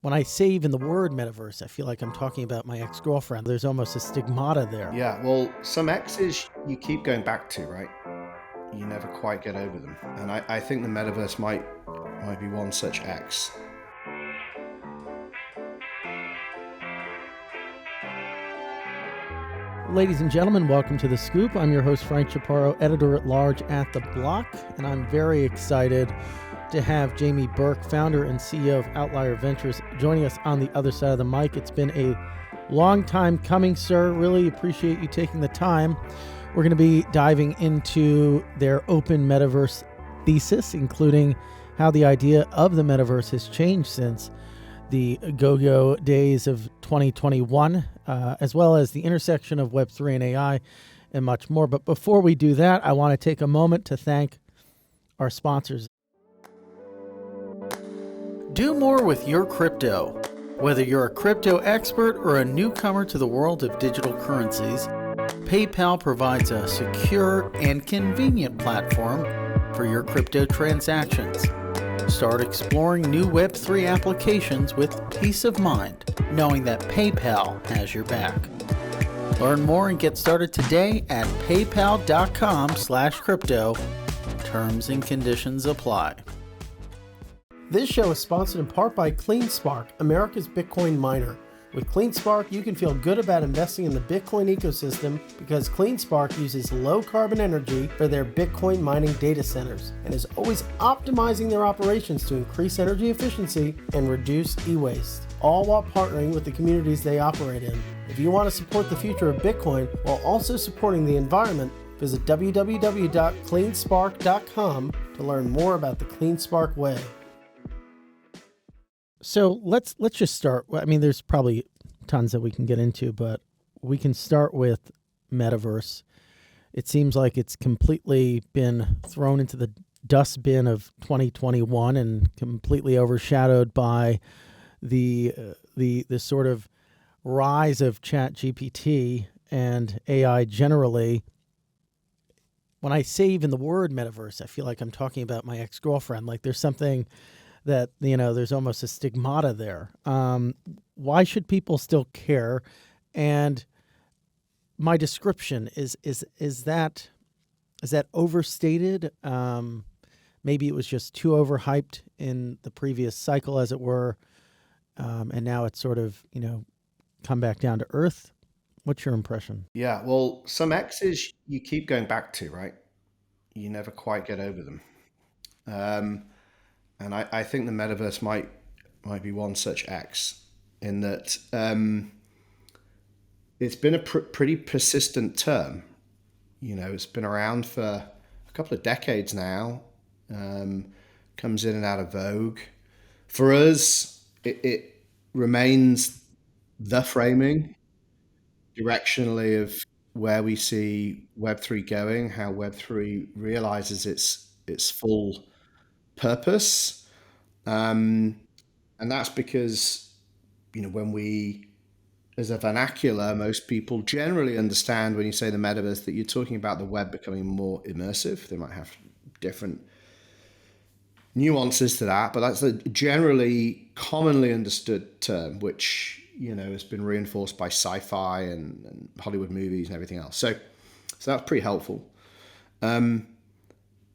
When I say even the word metaverse, I feel like I'm talking about my ex-girlfriend. There's almost a stigmata there. Yeah, well, some exes you keep going back to, right? You never quite get over them. And I think the metaverse might be one such ex. Ladies and gentlemen, welcome to The Scoop. I'm your host, Frank Chaparro, editor-at-large at The Block, and I'm very excited to have Jamie Burke, founder and CEO of Outlier Ventures, joining us on the other side of the mic. It's been a long time coming, sir. Really appreciate you taking the time. We're going to be diving into their open metaverse thesis, including how the idea of the metaverse has changed since the go-go days of 2021, as well as the intersection of Web3 and AI and much more. But before we do that, I want to take a moment to thank our sponsors. Do more with your crypto. Whether you're a crypto expert or a newcomer to the world of digital currencies, PayPal provides a secure and convenient platform for your crypto transactions. Start exploring new Web3 applications with peace of mind, knowing that PayPal has your back. Learn more and get started today at paypal.com/crypto. Terms and conditions apply. This show is sponsored in part by CleanSpark, America's Bitcoin miner. With CleanSpark, you can feel good about investing in the Bitcoin ecosystem because CleanSpark uses low carbon energy for their Bitcoin mining data centers and is always optimizing their operations to increase energy efficiency and reduce e-waste, all while partnering with the communities they operate in. If you want to support the future of Bitcoin while also supporting the environment, visit www.cleanspark.com to learn more about the CleanSpark way. So let's just start. I mean, there's probably tons that we can get into, but we can start with Metaverse. It seems like it's completely been thrown into the dustbin of 2021 and completely overshadowed by the sort of rise of ChatGPT and AI generally. When I say even the word metaverse, I feel like I'm talking about my ex-girlfriend. Like there's something that, there's almost a stigmata there. Why should people still care? And my description is that overstated? Maybe it was just too overhyped in the previous cycle, as it were, and now it's sort of come back down to earth. What's your impression? Yeah, well, some exes you keep going back to, right? You never quite get over them. And I think the metaverse might be one such ex in that it's been a pretty persistent term. It's been around for a couple of decades now. Comes in and out of vogue. For us, it remains the framing directionally of where we see Web3 going, how Web3 realizes its full purpose. And that's because, when we, as a vernacular, most people generally understand when you say the metaverse that you're talking about the web becoming more immersive. They might have different nuances to that, but that's a generally commonly understood term, which, has been reinforced by sci-fi and Hollywood movies and everything else. So that's pretty helpful.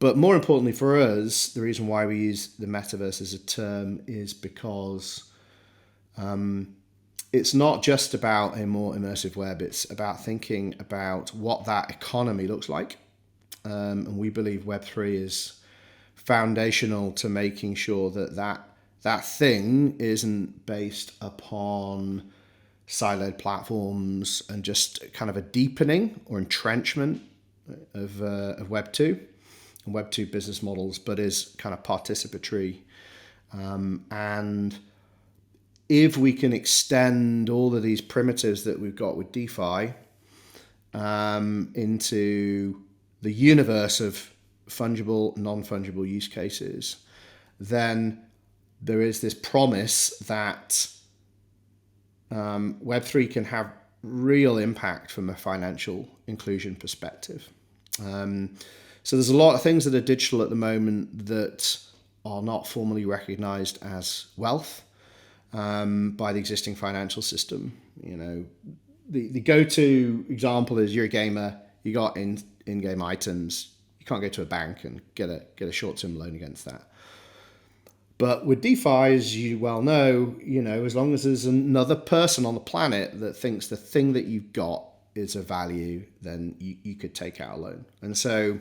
But more importantly for us, the reason why we use the metaverse as a term is because it's not just about a more immersive web. It's about thinking about what that economy looks like. And we believe Web3 is foundational to making sure that thing isn't based upon siloed platforms and just kind of a deepening or entrenchment of Web2. And Web2 business models, but is kind of participatory. And if we can extend all of these primitives that we've got with DeFi into the universe of fungible, non-fungible use cases, then there is this promise that Web3 can have real impact from a financial inclusion perspective. So there's a lot of things that are digital at the moment that are not formally recognized as wealth. by the existing financial system. The go-to example is you're a gamer, you got in-game items. You can't go to a bank and get a short-term loan against that. But with DeFi, as you well know, as long as there's another person on the planet that thinks the thing that you've got is of value, then you could take out a loan. And so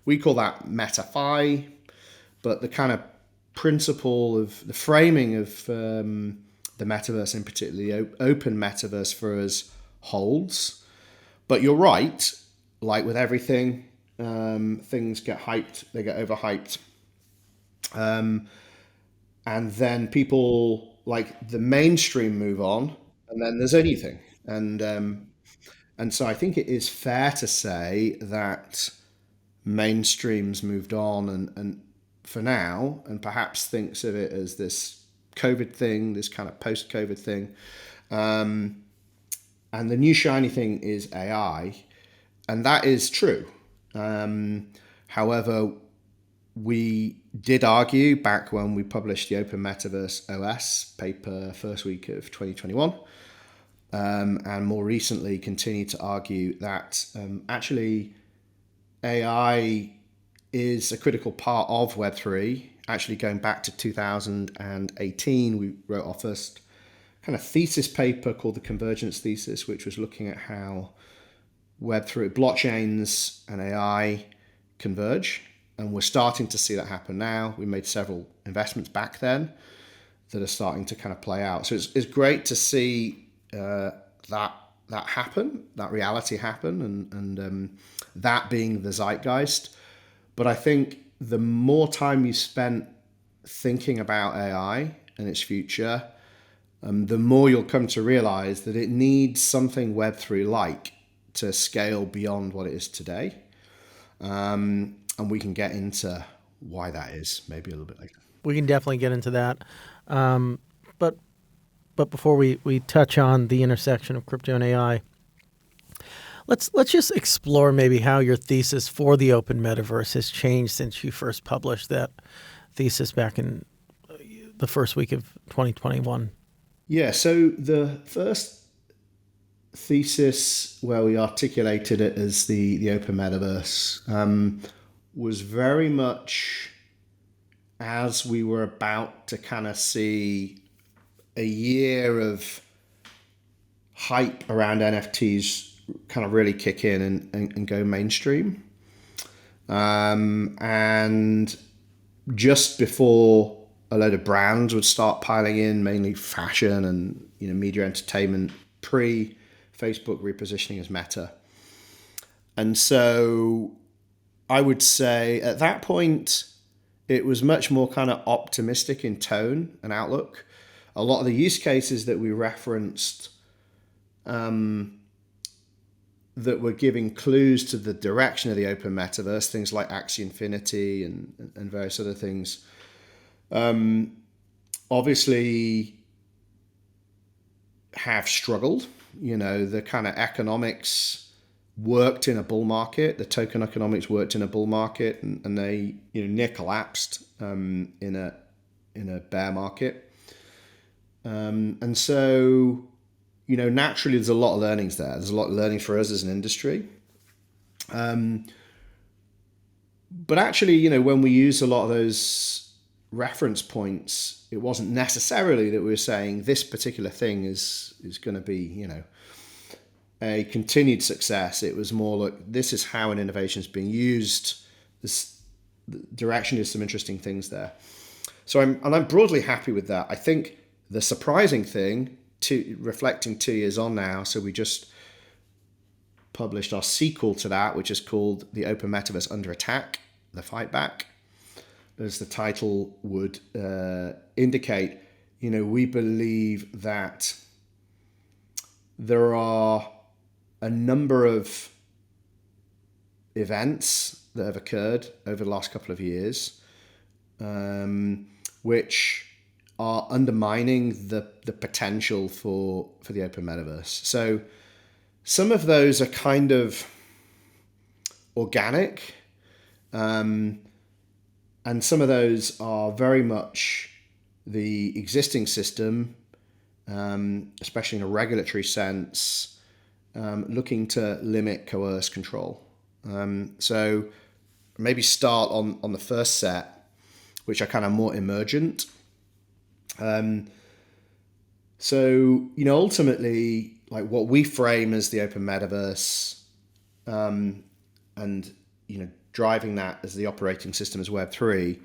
we call that MetaFi, but the kind of principle of the framing of the metaverse, in particular, the open metaverse for us holds. But you're right, like with everything, things get hyped, they get overhyped. And then people like the mainstream move on, and then there's anything. And so I think it is fair to say that mainstream's moved on and for now, and perhaps thinks of it as this COVID thing, this kind of post-COVID thing. And the new shiny thing is AI, and that is true. However, we did argue back when we published the Open Metaverse OS paper first week of 2021, and more recently continued to argue that actually AI is a critical part of Web3. Actually, going back to 2018, we wrote our first kind of thesis paper called the Convergence Thesis, which was looking at how Web3 blockchains and AI converge. And we're starting to see that happen now. We made several investments back then that are starting to kind of play out. So it's great to see that happen, that reality happen, and that being the zeitgeist. But I think the more time you spent thinking about AI and its future, the more you'll come to realize that it needs something Web3 like to scale beyond what it is today. And we can get into why that is maybe a little bit later. We can definitely get into that. But before we touch on the intersection of crypto and AI, let's just explore maybe how your thesis for the open metaverse has changed since you first published that thesis back in the first week of 2021. Yeah, so the first thesis where we articulated it as the open metaverse was very much as we were about to kind of see a year of hype around NFTs kind of really kick in and go mainstream. And just before a load of brands would start piling in, mainly fashion and media entertainment, pre-Facebook repositioning as Meta. And so I would say at that point, it was much more kind of optimistic in tone and outlook. A lot of the use cases that we referenced that were giving clues to the direction of the open metaverse, things like Axie Infinity and various other things, obviously have struggled. The kind of economics worked in a bull market. The token economics worked in a bull market, and they near collapsed in a bear market. And so naturally there's a lot of learnings there. There's a lot of learning for us as an industry. But actually, when we use a lot of those reference points, it wasn't necessarily that we were saying this particular thing is going to be a continued success. It was more like, this is how an innovation is being used. This direction is some interesting things there. So I'm broadly happy with that. I think the surprising thing, reflecting 2 years on now, so we just published our sequel to that, which is called The Open Metaverse Under Attack, The Fight Back. As the title would indicate, we believe that there are a number of events that have occurred over the last couple of years, which are undermining the potential for the open metaverse. So some of those are kind of organic, and some of those are very much the existing system especially in a regulatory sense, looking to limit, coerce, control. So maybe start on the first set, which are kind of more emergent. So, ultimately, like what we frame as the open metaverse, and, driving that as the operating system as Web3,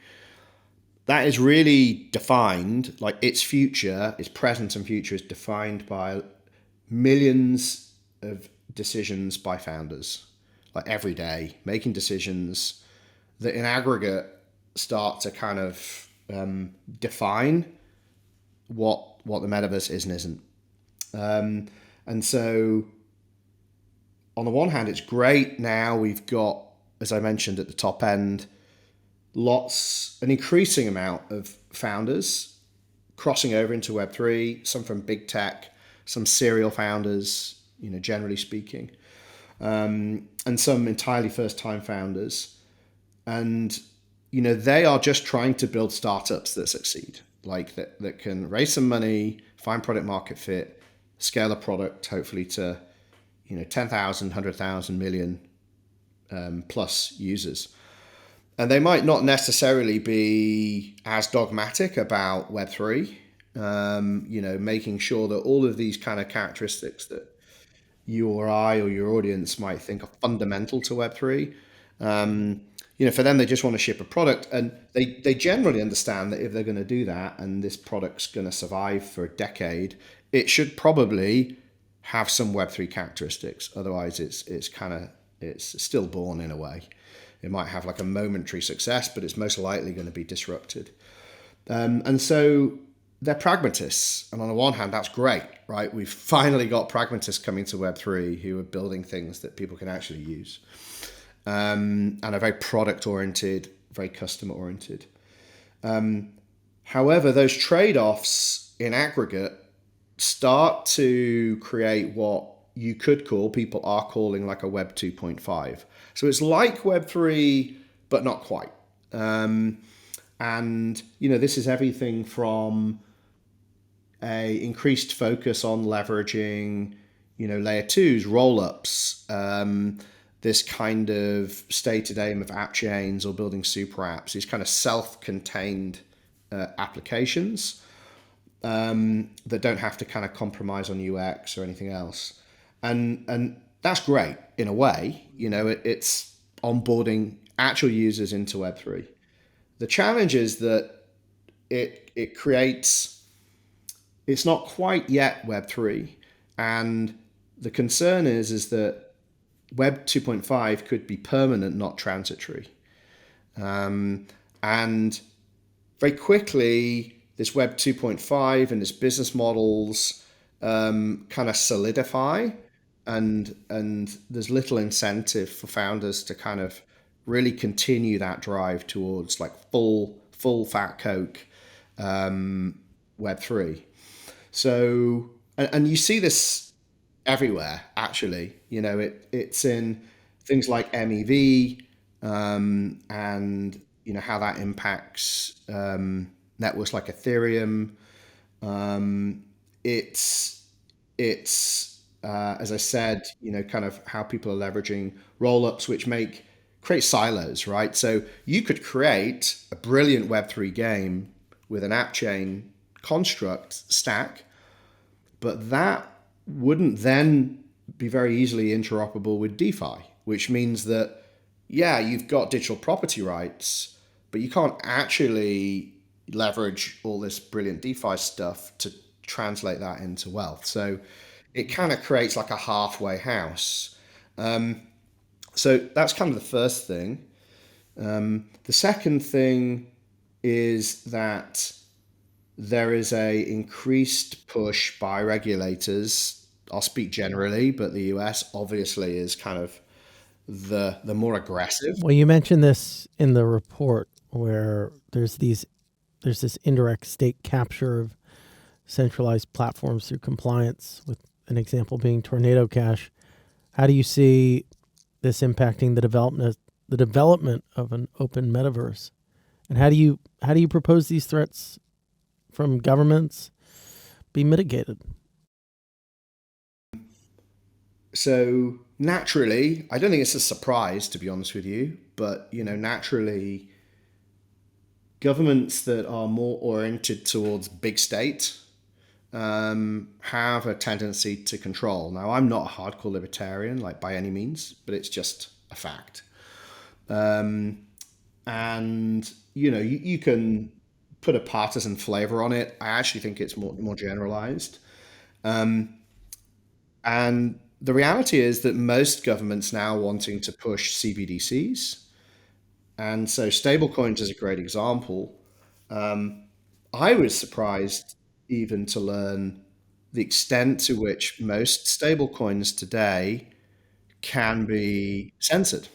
that is really defined, like its future, its present and future is defined by millions of decisions by founders, like every day, making decisions that in aggregate start to kind of define what the metaverse is and isn't. And so on the one hand, it's great now we've got, as I mentioned at the top end, an increasing amount of founders crossing over into Web3, some from big tech, some serial founders, generally speaking, and some entirely first-time founders. And, they are just trying to build startups that succeed, like that can raise some money, find product market fit, scale a product, hopefully to, 10,000, 100,000, million plus users. And they might not necessarily be as dogmatic about Web3, making sure that all of these kind of characteristics that you or I or your audience might think are fundamental to Web3. For them, they just want to ship a product, and they generally understand that if they're going to do that and this product's going to survive for a decade, it should probably have some Web3 characteristics. Otherwise, it's stillborn in a way. It might have like a momentary success, but it's most likely going to be disrupted. And so they're pragmatists. And on the one hand, that's great, right? We've finally got pragmatists coming to Web3 who are building things that people can actually use, and are very product-oriented, very customer-oriented. However, those trade-offs in aggregate start to create what you could call, people are calling like a Web 2.5. So it's like Web3, but not quite. And, this is everything from a increased focus on leveraging, layer twos, roll-ups, this kind of stated aim of app chains or building super apps, these kind of self-contained applications that don't have to kind of compromise on UX or anything else. And that's great in a way, it's onboarding actual users into Web3. The challenge is that it creates, it's not quite yet Web3. And the concern is that Web 2.5 could be permanent, not transitory. And very quickly, this Web 2.5 and its business models kind of solidify, and there's little incentive for founders to kind of really continue that drive towards like full fat Coke Web3. So, and you see this everywhere, actually. It's in things like MEV, and how that impacts networks like Ethereum. It's as I said, kind of how people are leveraging roll-ups, which create silos, right? So you could create a brilliant Web3 game with an app chain construct stack, but that wouldn't then be very easily interoperable with DeFi, which means that, yeah, you've got digital property rights, but you can't actually leverage all this brilliant DeFi stuff to translate that into wealth. So it kind of creates like a halfway house. So that's kind of the first thing. The second thing is that there is a increased push by regulators. I'll speak generally, but the US obviously is kind of the more aggressive. Well, you mentioned this in the report where there's this indirect state capture of centralized platforms through compliance, with an example being Tornado Cash. How do you see this impacting the development of an open metaverse? And how do you propose these threats from governments, be mitigated? So naturally, I don't think it's a surprise, to be honest with you, but naturally, governments that are more oriented towards big state have a tendency to control. Now, I'm not a hardcore libertarian, like by any means, but it's just a fact. And you can put a partisan flavor on it. I actually think it's more generalized. And the reality is that most governments now are wanting to push CBDCs, and so stablecoins is a great example. I was surprised even to learn the extent to which most stablecoins today can be censored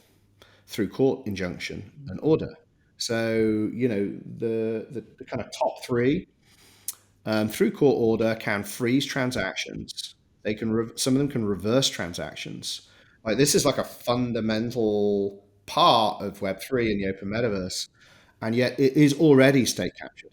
through court injunction and order. So, the kind of top three through court order can freeze transactions. They can some of them can reverse transactions. Like this is like a fundamental part of Web3 in the open metaverse, and yet it is already state captured.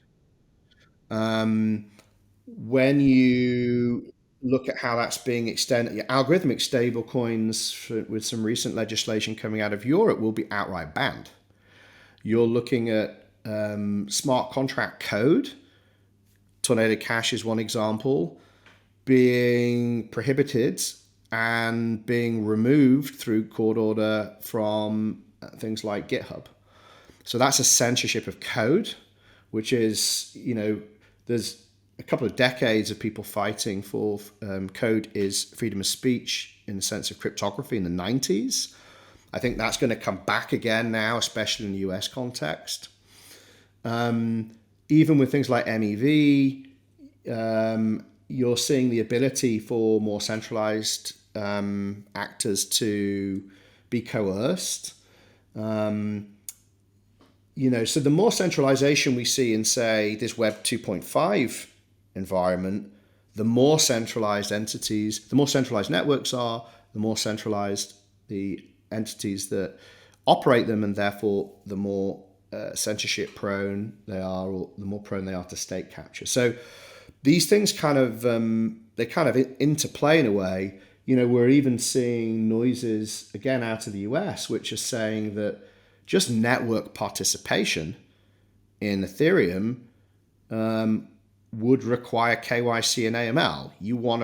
When you look at how that's being extended, algorithmic stablecoins with some recent legislation coming out of Europe will be outright banned. You're looking at smart contract code. Tornado Cash is one example, being prohibited and being removed through court order from things like GitHub. So that's a censorship of code, which is, there's a couple of decades of people fighting for code is freedom of speech in the sense of cryptography in the 90s. I think that's going to come back again now, especially in the US context. Even with things like MEV, you're seeing the ability for more centralized actors to be coerced. So the more centralization we see in, say, this Web 2.5 environment, the more centralized entities, the more centralized networks are, the more centralized the entities that operate them, and therefore the more censorship prone they are, or the more prone they are to state capture. So these things kind of they kind of interplay in a way. We're even seeing noises again out of the US, which are saying that just network participation in Ethereum would require KYC and AML. You want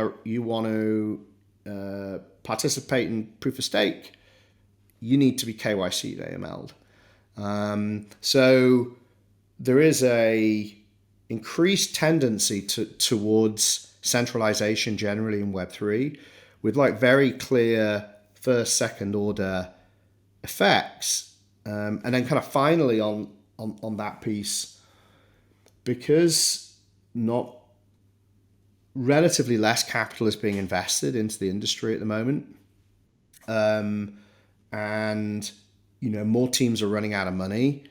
to participate in proof of stake, you need to be KYC and AML'd. So there is a increased tendency towards centralization generally in Web3, with like very clear first, second order effects. And then kind of finally on that piece, because not relatively less capital is being invested into the industry at the moment, and more teams are running out of money,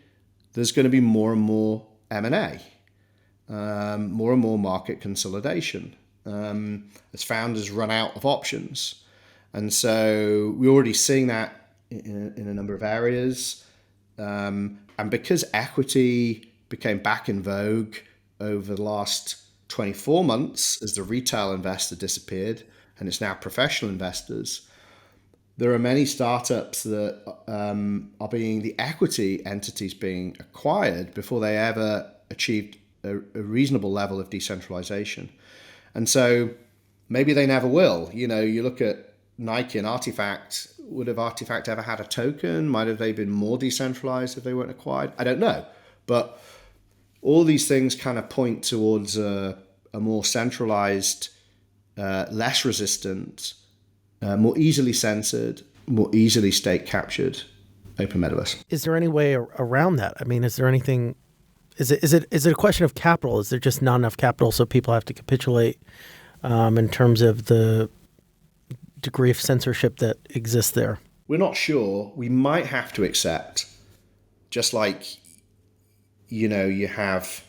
there's going to be more and more M&A, more and more market consolidation as founders run out of options. And so we're already seeing that in a number of areas. And because equity became back in vogue over the last 24 months as the retail investor disappeared, and it's now professional investors, there are many startups that are being the equity entities being acquired before they ever achieved a reasonable level of decentralization. And so maybe they never will. You look at Nike and Artifact. Would have Artifact ever had a token? Might have they been more decentralized if they weren't acquired? I don't know. But all these things kind of point towards a more centralized, less resistant, more easily censored, more easily state captured open metaverse. Is there any way around that? I mean, is there anything? Is it a question of capital? Is there just not enough capital, so people have to capitulate in terms of the degree of censorship that exists there? We're not sure. We might have to accept, just like you have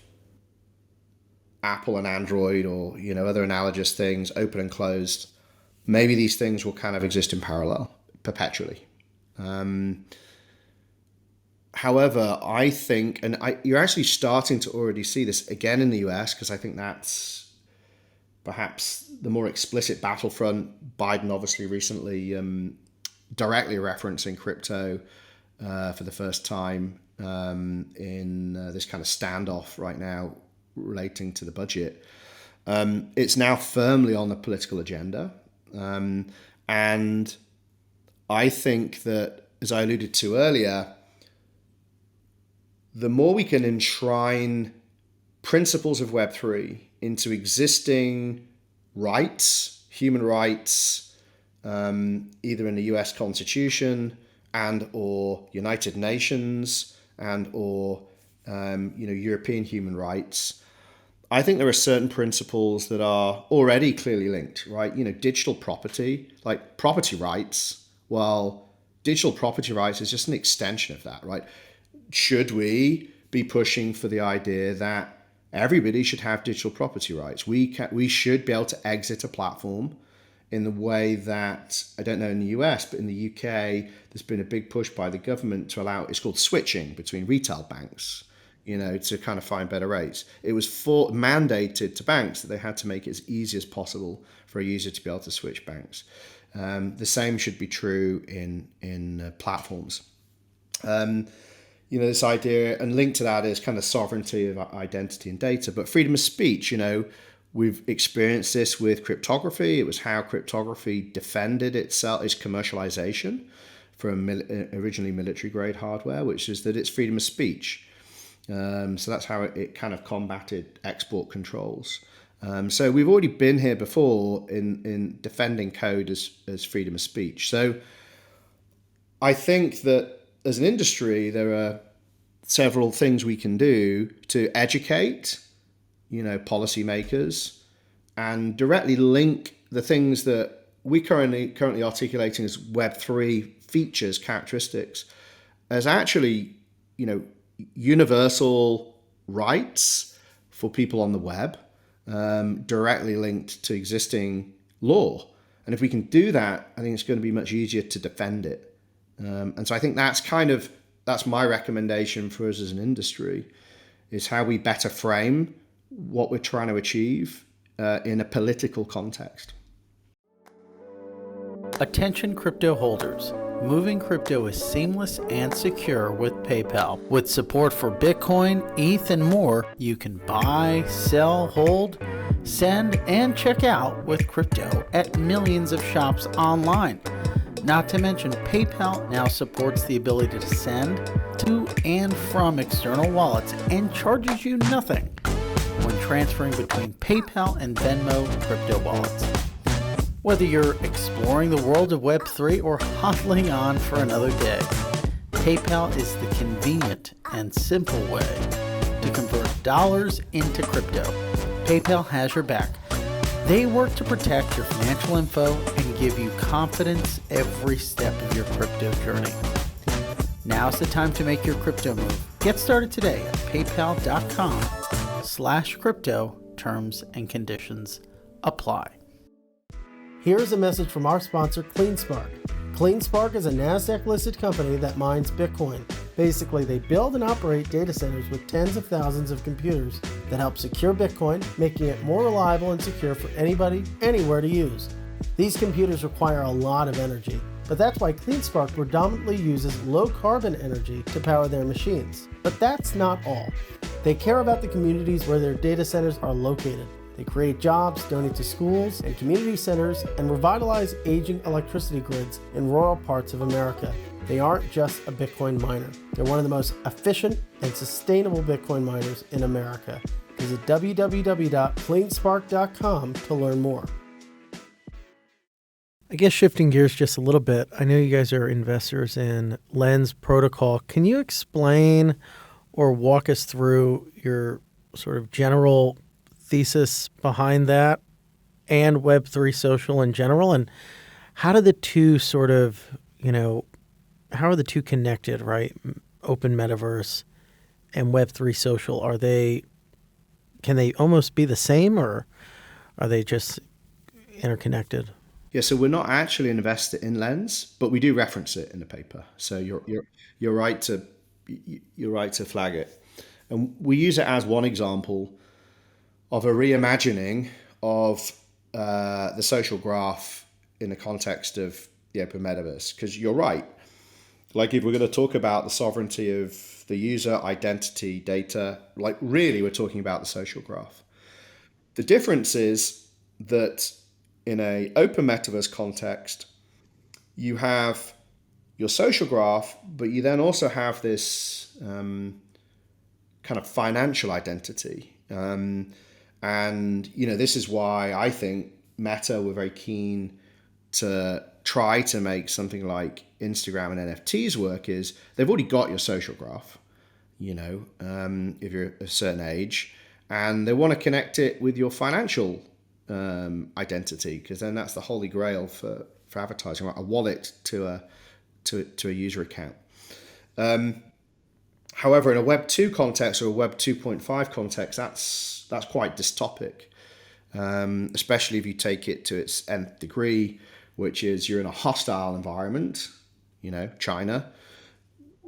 Apple and Android, or other analogous things, open and closed. Maybe these things will kind of exist in parallel perpetually. However, I think, and you're actually starting to already see this again in the US, because I think that's perhaps the more explicit battlefront. Biden obviously recently directly referencing crypto for the first time in this kind of standoff right now relating to the budget. It's now firmly on the political agenda. And I think that, as I alluded to earlier, the more we can enshrine principles of Web3 into existing rights, human rights, either in the US Constitution and or United Nations and or European human rights, I think there are certain principles that are already clearly linked, right? Digital property, like property rights. Well, digital property rights is just an extension of that, right? Should we be pushing for the idea that everybody should have digital property rights? We should be able to exit a platform in the way that, I don't know in the US, but in the UK, there's been a big push by the government to allow, it's called switching between retail banks, to kind of find better rates. It was mandated to banks that they had to make it as easy as possible for a user to be able to switch banks. The same should be true in platforms. This idea, and linked to that is kind of sovereignty of identity and data, but freedom of speech. We've experienced this with cryptography. It was how cryptography defended its commercialization from originally military grade hardware, which is that it's freedom of speech. So that's how it kind of combated export controls. So we've already been here before in defending code as freedom of speech. So I think that as an industry, there are several things we can do to educate, policymakers, and directly link the things that we currently articulating as Web3 features, characteristics, as actually, universal rights for people on the web, directly linked to existing law. And if we can do that, I think it's going to be much easier to defend it. And so I think that's my recommendation for us as an industry, is how we better frame what we're trying to achieve in a political context. Attention crypto holders. Moving crypto is seamless and secure with PayPal. With support for Bitcoin, ETH, and more, you can buy, sell, hold, send, and check out with crypto at millions of shops online. Not to mention, PayPal now supports the ability to send to and from external wallets and charges you nothing when transferring between PayPal and Venmo crypto wallets. Whether you're exploring the world of Web3 or hodling on for another day, PayPal is the convenient and simple way to convert dollars into crypto. PayPal has your back. They work to protect your financial info and give you confidence every step of your crypto journey. Now's the time to make your crypto move. Get started today at paypal.com/crypto. Terms and conditions apply. Here's a message from our sponsor, CleanSpark. CleanSpark is a NASDAQ-listed company that mines Bitcoin. Basically, they build and operate data centers with tens of thousands of computers that help secure Bitcoin, making it more reliable and secure for anybody, anywhere to use. These computers require a lot of energy, but that's why CleanSpark predominantly uses low-carbon energy to power their machines. But that's not all. They care about the communities where their data centers are located. They create jobs, donate to schools and community centers, and revitalize aging electricity grids in rural parts of America. They aren't just a Bitcoin miner. They're one of the most efficient and sustainable Bitcoin miners in America. Visit www.cleanspark.com to learn more. I guess shifting gears just a little bit, I know you guys are investors in Lens Protocol. Can you explain or walk us through your sort of general thesis behind that and Web3 Social in general, and how do the two sort of, how are the two connected, right? Open Metaverse and Web3 Social, can they almost be the same, or are they just interconnected? Yeah, so we're not actually an investor in Lens, but we do reference it in the paper. So you're right to flag it, and we use it as one example of a reimagining of the social graph in the context of the open metaverse, because you're right. Like if we're going to talk about the sovereignty of the user, identity, data, like really we're talking about the social graph. The difference is that in a open metaverse context, you have your social graph, but you then also have this kind of financial identity. And, this is why I think Meta were very keen to try to make something like Instagram and NFTs work is they've already got your social graph, if you're a certain age, and they want to connect it with your financial identity, because then that's the holy grail for advertising, right? A wallet to a user account. However, in a Web 2 context or a Web 2.5 context, that's quite dystopic, especially if you take it to its nth degree, which is you're in a hostile environment, China,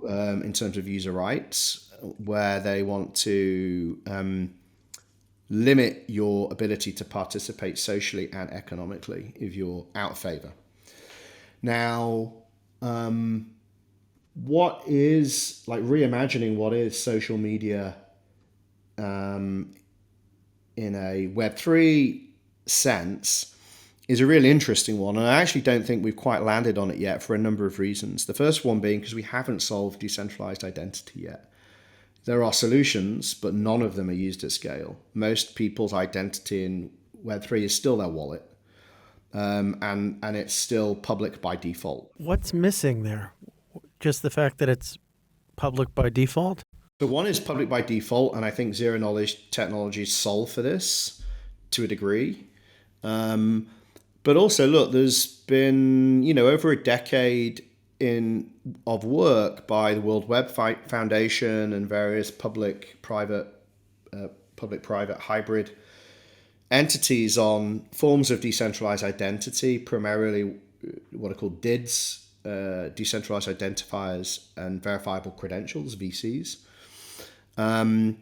in terms of user rights, where they want to limit your ability to participate socially and economically if you're out of favor. Now, what is, like, reimagining what is social media in a Web3 sense is a really interesting one. And I actually don't think we've quite landed on it yet for a number of reasons. The first one being because we haven't solved decentralized identity yet. There are solutions, but none of them are used at scale. Most people's identity in Web3 is still their wallet. And it's still public by default. What's missing there? Just the fact that it's public by default? So one is public by default, and I think zero knowledge technologies solve for this to a degree. But also, look, there's been, over a decade of work by the World Web Foundation and various public-private hybrid entities on forms of decentralized identity, primarily what are called DIDs, decentralized identifiers and verifiable credentials, VCs. And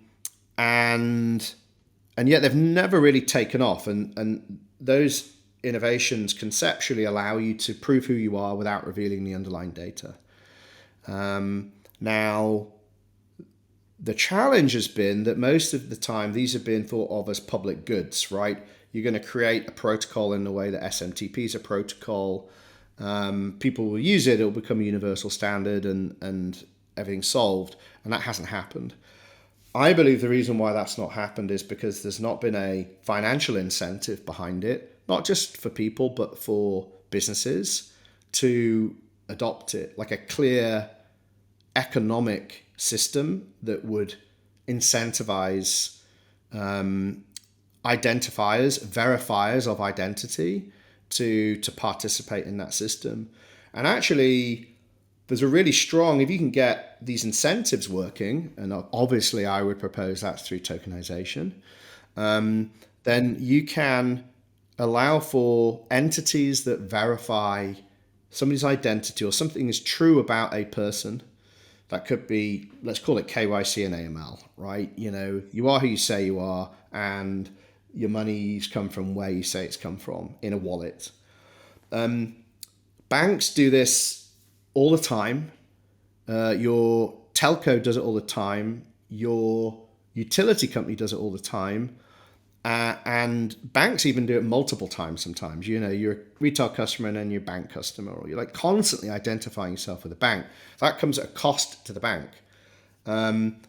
yet they've never really taken off. And those innovations conceptually allow you to prove who you are without revealing the underlying data. Now, the challenge has been that most of the time these have been thought of as public goods, right? You're going to create a protocol in the way that SMTP is a protocol. People will use it, it'll become a universal standard and everything's solved. And that hasn't happened. I believe the reason why that's not happened is because there's not been a financial incentive behind it, not just for people, but for businesses to adopt it, like a clear economic system that would incentivize identifiers, verifiers of identity to participate in that system. And actually, there's a really strong, if you can get these incentives working, and obviously I would propose that's through tokenization, then you can allow for entities that verify somebody's identity or something is true about a person. That could be, let's call it KYC and AML, right? You are who you say you are, and your money's come from where you say it's come from in a wallet. Banks do this all the time. Your telco does it all the time. Your utility company does it all the time. And banks even do it multiple times sometimes. You're a retail customer and then you're a bank customer, or you're like constantly identifying yourself with a bank. That comes at a cost to the bank.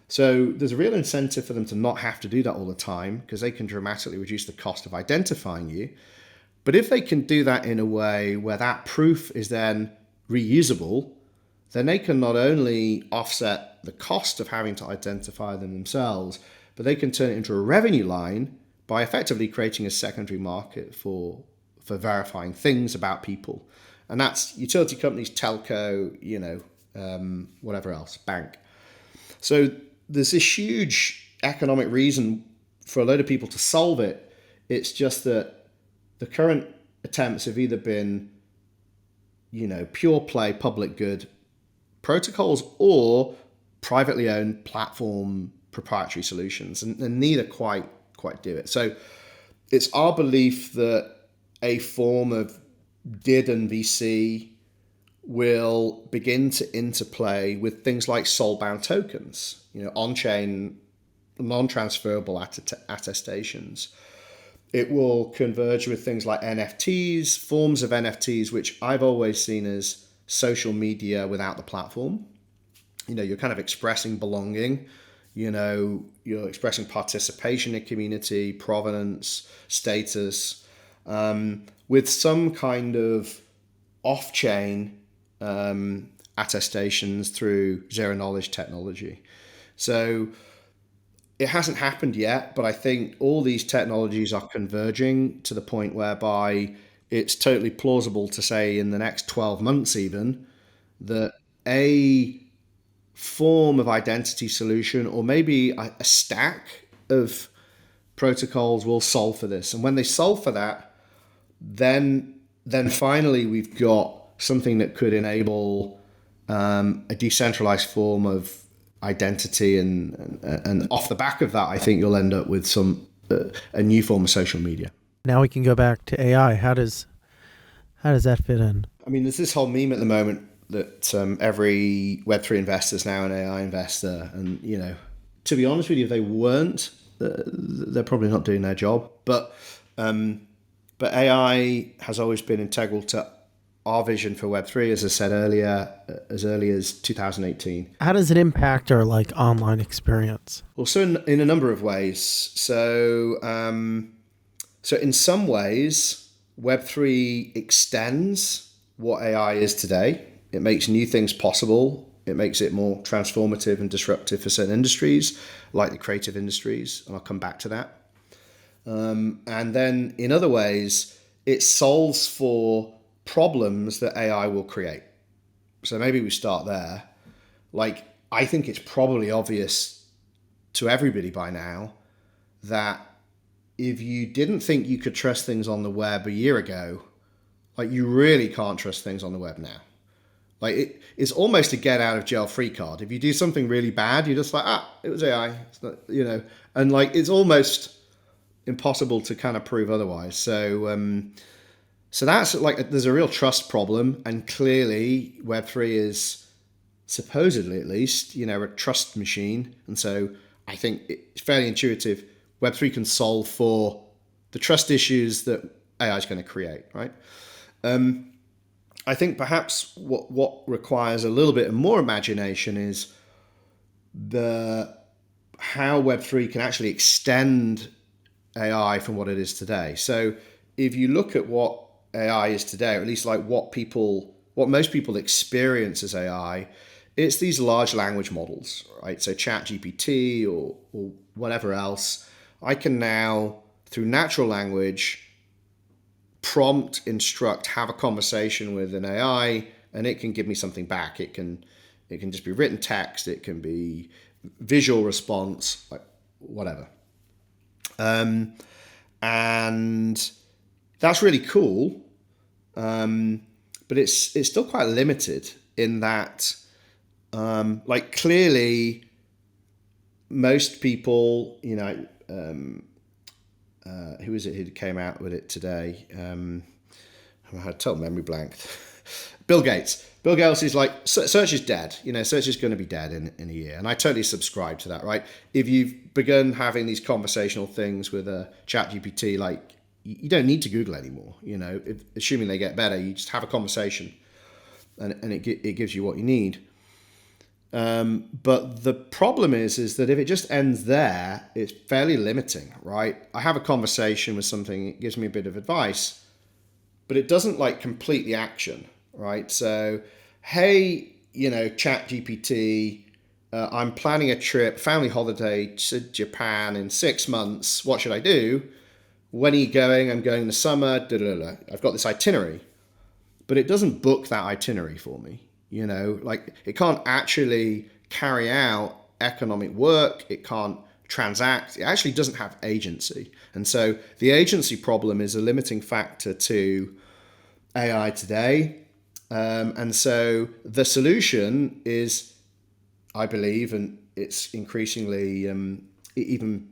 So there's a real incentive for them to not have to do that all the time, because they can dramatically reduce the cost of identifying you. But if they can do that in a way where that proof is then reusable, then they can not only offset the cost of having to identify them themselves, but they can turn it into a revenue line by effectively creating a secondary market for verifying things about people. And that's utility companies, telco, whatever else, bank. So there's this huge economic reason for a load of people to solve it. It's just that the current attempts have either been, pure play public good protocols or privately owned platform proprietary solutions, and neither quite do it. So it's our belief that a form of DID and VC will begin to interplay with things like soul-bound tokens, on-chain, non-transferable attestations. It will converge with things like NFTs, forms of NFTs, which I've always seen as social media without the platform. You're kind of expressing belonging, you're expressing participation in community, provenance, status, with some kind of off-chain attestations through zero-knowledge technology. So it hasn't happened yet, but I think all these technologies are converging to the point whereby it's totally plausible to say in the next 12 months even that a form of identity solution or maybe a stack of protocols will solve for this. And when they solve for that, then finally we've got something that could enable a decentralized form of identity, and off the back of that, I think you'll end up with a new form of social media. Now we can go back to AI. How does that fit in? I mean, there's this whole meme at the moment that every Web3 investor is now an AI investor, and to be honest with you, if they weren't, they're probably not doing their job. But AI has always been integral to our vision for Web3, as I said earlier, as early as 2018. How does it impact our online experience? Well, so in a number of ways. So in some ways, Web3 extends what AI is today. It makes new things possible. It makes it more transformative and disruptive for certain industries, like the creative industries, and I'll come back to that. And then in other ways, it solves for problems that AI will create. So maybe we start there. I think it's probably obvious to everybody by now that if you didn't think you could trust things on the web a year ago, you really can't trust things on the web now. It's almost a get out of jail free card. If you do something really bad, you're just it was AI. It's not, and it's almost impossible to kind of prove otherwise. So that's there's a real trust problem, and clearly Web3 is supposedly, at least, a trust machine. And so I think it's fairly intuitive. Web3 can solve for the trust issues that AI is going to create, right? I think perhaps what requires a little bit more imagination is how Web3 can actually extend AI from what it is today. So if you look at what AI is today, or at least what most people experience as AI, it's these large language models, right? So ChatGPT or whatever else. I can now, through natural language, prompt, instruct, have a conversation with an AI, and it can give me something back. It can just be written text, it can be visual response, whatever. And that's really cool, but it's still quite limited in that, clearly, most people, who is it who came out with it today? I had a total memory blank. Bill Gates. Bill Gates is search is dead. Search is going to be dead in a year. And I totally subscribe to that, right? If you've begun having these conversational things with a ChatGPT, you don't need to Google anymore. Assuming they get better, you just have a conversation and it gives you what you need. But the problem is that if it just ends there, it's fairly limiting, right? I have a conversation with something, it gives me a bit of advice, but it doesn't complete the action, right? So, hey, ChatGPT, I'm planning a trip, family holiday to Japan in 6 months. What should I do? When are you going? I'm going in the summer. I've got this itinerary, but it doesn't book that itinerary for me. It can't actually carry out economic work. It can't transact. It actually doesn't have agency. And so the agency problem is a limiting factor to AI today. And so the solution is, I believe, and it's increasingly, even,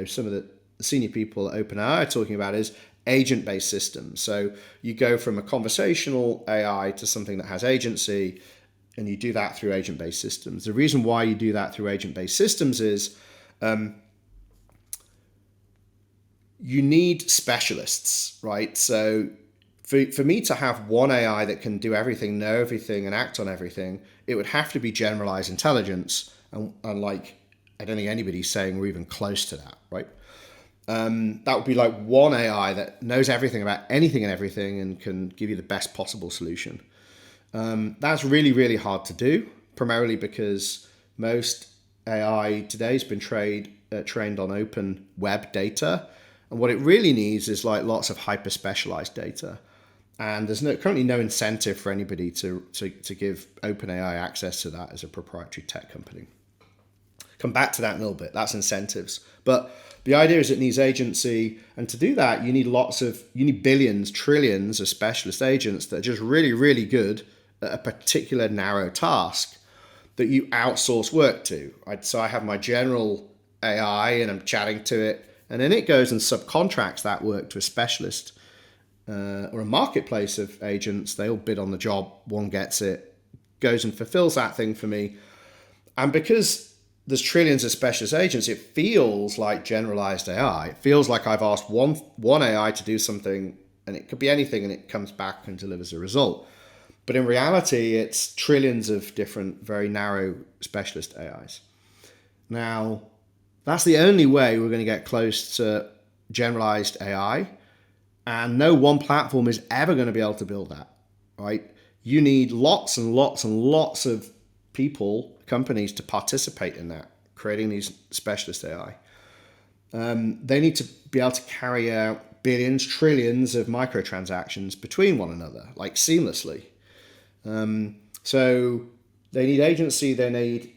some of the the senior people at OpenAI are talking about is agent-based systems. So you go from a conversational AI to something that has agency, and you do that through agent-based systems. The reason why you do that through agent-based systems is you need specialists, right? So for me to have one AI that can do everything, know everything, and act on everything, it would have to be generalized intelligence. And like, I don't think anybody's saying we're even close to that, right? That would be like one AI that knows everything about anything and everything and can give you the best possible solution. That's really, really hard to do, primarily because most AI today has been trained on open web data. And what it really needs is like lots of hyper specialized data. And there's currently no incentive for anybody to give OpenAI access to that as a proprietary tech company. Come back to that in a little bit. That's incentives. But the idea is it needs agency. And to do that, you need billions, trillions of specialist agents that are just really, really good at a particular narrow task that you outsource work to. So I have my general AI and I'm chatting to it. And then it goes and subcontracts that work to a specialist or a marketplace of agents. They all bid on the job. One gets it, goes and fulfills that thing for me. And because there's trillions of specialist agents, it feels like generalized AI. It feels like I've asked one AI to do something, and it could be anything, and it comes back and delivers a result. But in reality, it's trillions of different, very narrow specialist AIs. Now, that's the only way we're going to get close to generalized AI. And no one platform is ever going to be able to build that, right? You need lots and lots and lots of people, companies to participate in that, creating these specialist AI. They need to be able to carry out billions, trillions of microtransactions between one another, like seamlessly. So they need agency, they need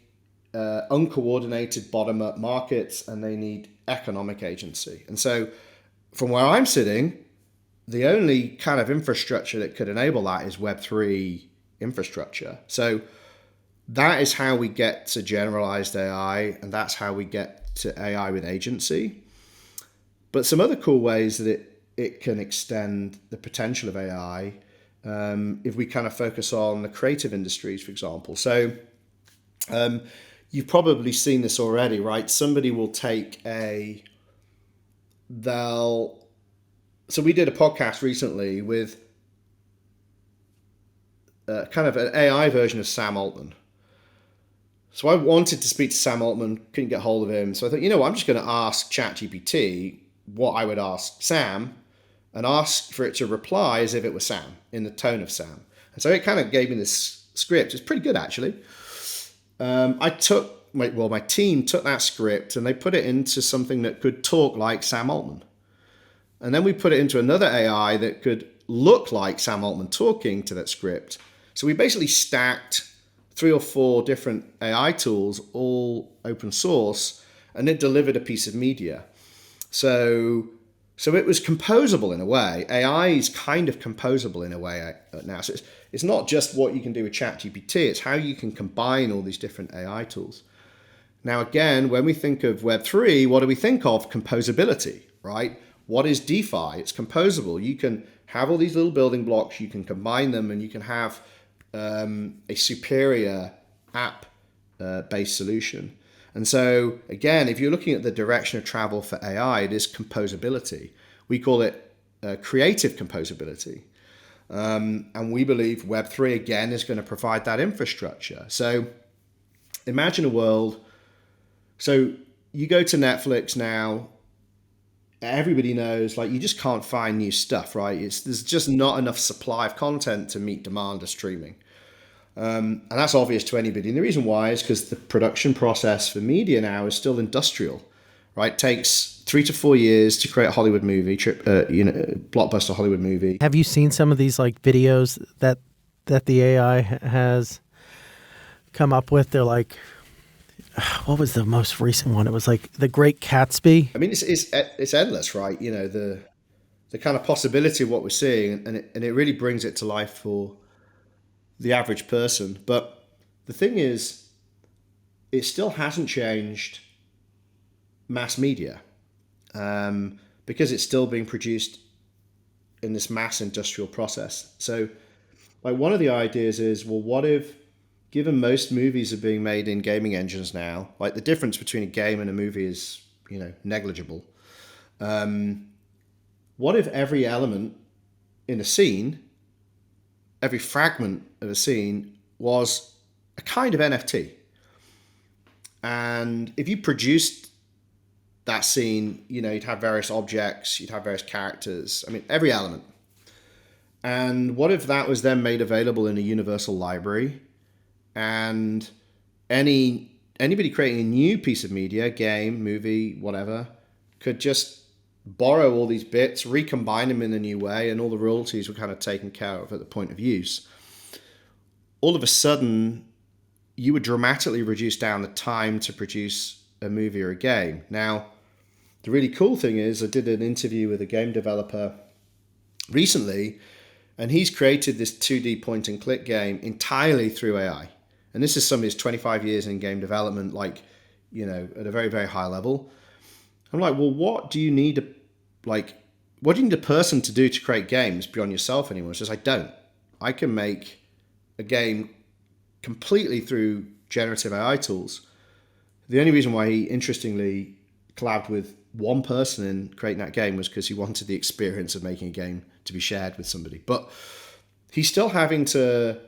uncoordinated bottom-up markets, and they need economic agency. And so from where I'm sitting, the only kind of infrastructure that could enable that is Web3 infrastructure. So that is how we get to generalized AI, and that's how we get to AI with agency. But some other cool ways that it can extend the potential of AI, if we kind of focus on the creative industries, for example. So you've probably seen this already, right? Somebody will take so we did a podcast recently with kind of an AI version of Sam Altman. So I wanted to speak to Sam Altman, couldn't get hold of him. So I thought, I'm just going to ask ChatGPT what I would ask Sam and ask for it to reply as if it was Sam, in the tone of Sam. And so it kind of gave me this script. It's pretty good, actually. My team took that script and they put it into something that could talk like Sam Altman. And then we put it into another AI that could look like Sam Altman talking to that script. So we basically stacked 3 or 4 different AI tools, all open source, and it delivered a piece of media. So it was composable in a way. AI is kind of composable in a way now. So it's not just what you can do with ChatGPT, it's how you can combine all these different AI tools. Now, again, when we think of Web3, what do we think of? Composability, right? What is DeFi? It's composable. You can have all these little building blocks, you can combine them, and you can have a superior app-based solution. And so, again, if you're looking at the direction of travel for AI, it is composability. We call it creative composability. And we believe Web3, again, is going to provide that infrastructure. So imagine a world. So you go to Netflix now, everybody knows, like, you just can't find new stuff, right? There's just not enough supply of content to meet demand of streaming. And that's obvious to anybody. And the reason why is because the production process for media now is still industrial, right? It takes 3 to 4 years to create a Hollywood movie, blockbuster Hollywood movie. Have you seen some of these like videos that the AI has come up with? They're like, what was the most recent one? It was like The Great Gatsby. I mean, it's endless, right? The kind of possibility of what we're seeing, and it really brings it to life for the average person. But the thing is, it still hasn't changed mass media. because it's still being produced in this mass industrial process. So, like, one of the ideas is, well, what if, given most movies are being made in gaming engines now, like the difference between a game and a movie is, negligible. What if every element in a scene, every fragment of a scene was a kind of NFT? And if you produced that scene, you'd have various objects, you'd have various characters. I mean, every element. And what if that was then made available in a universal library, and anybody creating a new piece of media, game, movie, whatever, could just borrow all these bits, recombine them in a new way, and all the royalties were kind of taken care of at the point of use. All of a sudden, you would dramatically reduce down the time to produce a movie or a game. Now, the really cool thing is, I did an interview with a game developer recently, and he's created this 2D point and click game entirely through AI. And this is somebody who's 25 years in game development, at a very, very high level. I'm like, well, what do you need a person to do to create games beyond yourself anymore? It's just, I don't. I can make a game completely through generative AI tools. The only reason why he, interestingly, collabed with one person in creating that game was because he wanted the experience of making a game to be shared with somebody. But he's still having to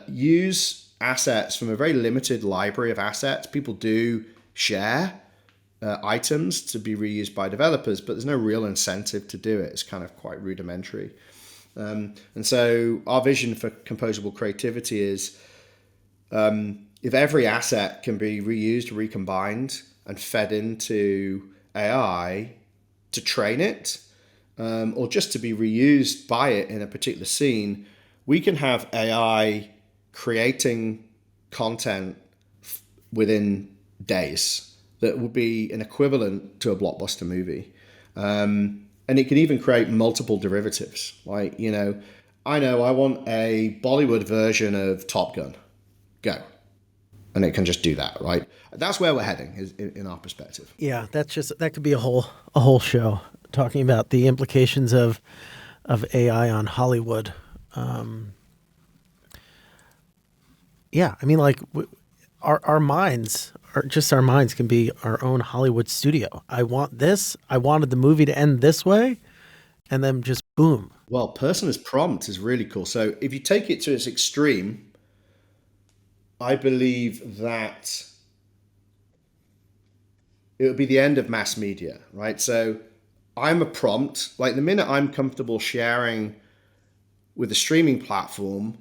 use assets from a very limited library of assets. People do share items to be reused by developers, but there's no real incentive to do it. It's kind of quite rudimentary. And so our vision for composable creativity is, if every asset can be reused, recombined, and fed into AI to train it, or just to be reused by it in a particular scene, we can have AI creating content within days that would be an equivalent to a blockbuster movie. And it can even create multiple derivatives. I know I want a Bollywood version of Top Gun. Go. And it can just do that, right? That's where we're heading, is in our perspective. Yeah, that could be a whole show talking about the implications of AI on Hollywood. Yeah, I mean, our minds can be our own Hollywood studio. I want this. I wanted the movie to end this way, and then just boom. Well, person as prompt is really cool. So if you take it to its extreme, I believe that it would be the end of mass media, right? So I'm a prompt. Like, the minute I'm comfortable sharing with a streaming platform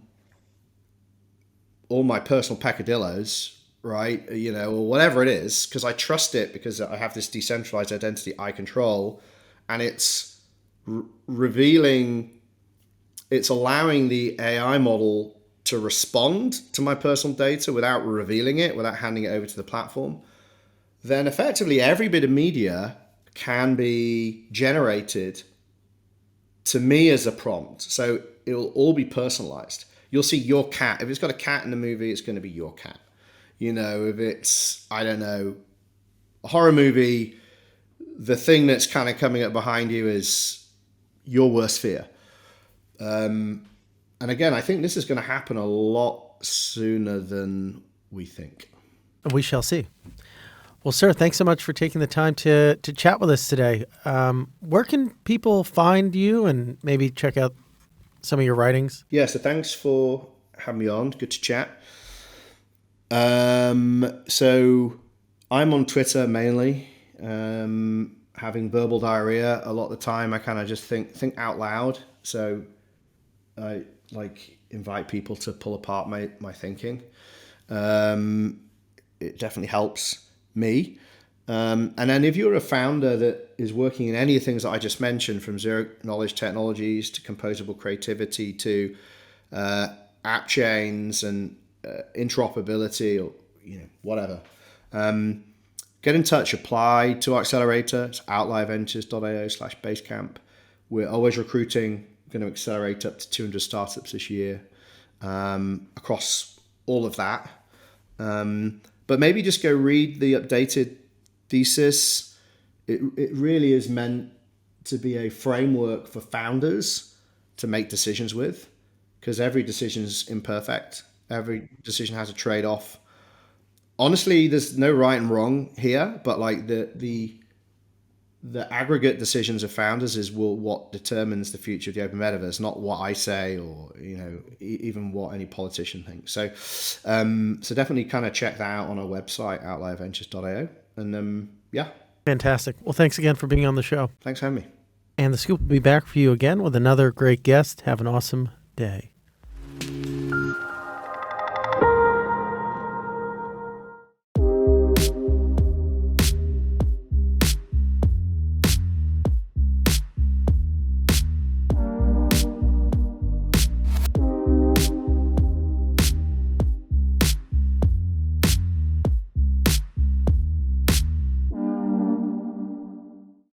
all my personal peccadillos, right? Or whatever it is, because I trust it, because I have this decentralized identity I control, and it's it's allowing the AI model to respond to my personal data without revealing it, without handing it over to the platform, then effectively every bit of media can be generated to me as a prompt. So it'll all be personalized. You'll see your cat. If it's got a cat in the movie, it's going to be your cat. If it's, I don't know, a horror movie, the thing that's kind of coming up behind you is your worst fear. And again, I think this is going to happen a lot sooner than we think. We shall see. Well, sir, thanks so much for taking the time to chat with us today. Where can people find you and maybe check out some of your writings? Yeah, so thanks for having me on. Good to chat. So I'm on Twitter mainly, having verbal diarrhea a lot of the time. I kind of just think out loud. So I invite people to pull apart my thinking. It definitely helps me. And then if you're a founder that is working in any of the things that I just mentioned, from zero knowledge technologies to composable creativity to app chains and interoperability, or whatever, get in touch. Apply to our accelerator. It's outlierventures.io/basecamp. We're always recruiting. We're going to accelerate up to 200 startups this year, across all of that. But maybe just go read the updated thesis. it really is meant to be a framework for founders to make decisions with, because every decision is imperfect. Every decision has a trade-off. Honestly, there's no right and wrong here, but like the aggregate decisions of founders is what determines the future of the open metaverse, not what I say or even what any politician thinks. So definitely kind of check that out on our website, outlierventures.io, and yeah, Fantastic. Well, thanks again for being on the show. thanks for having me. And the Scoop will be back for you again with another great guest. Have an awesome day.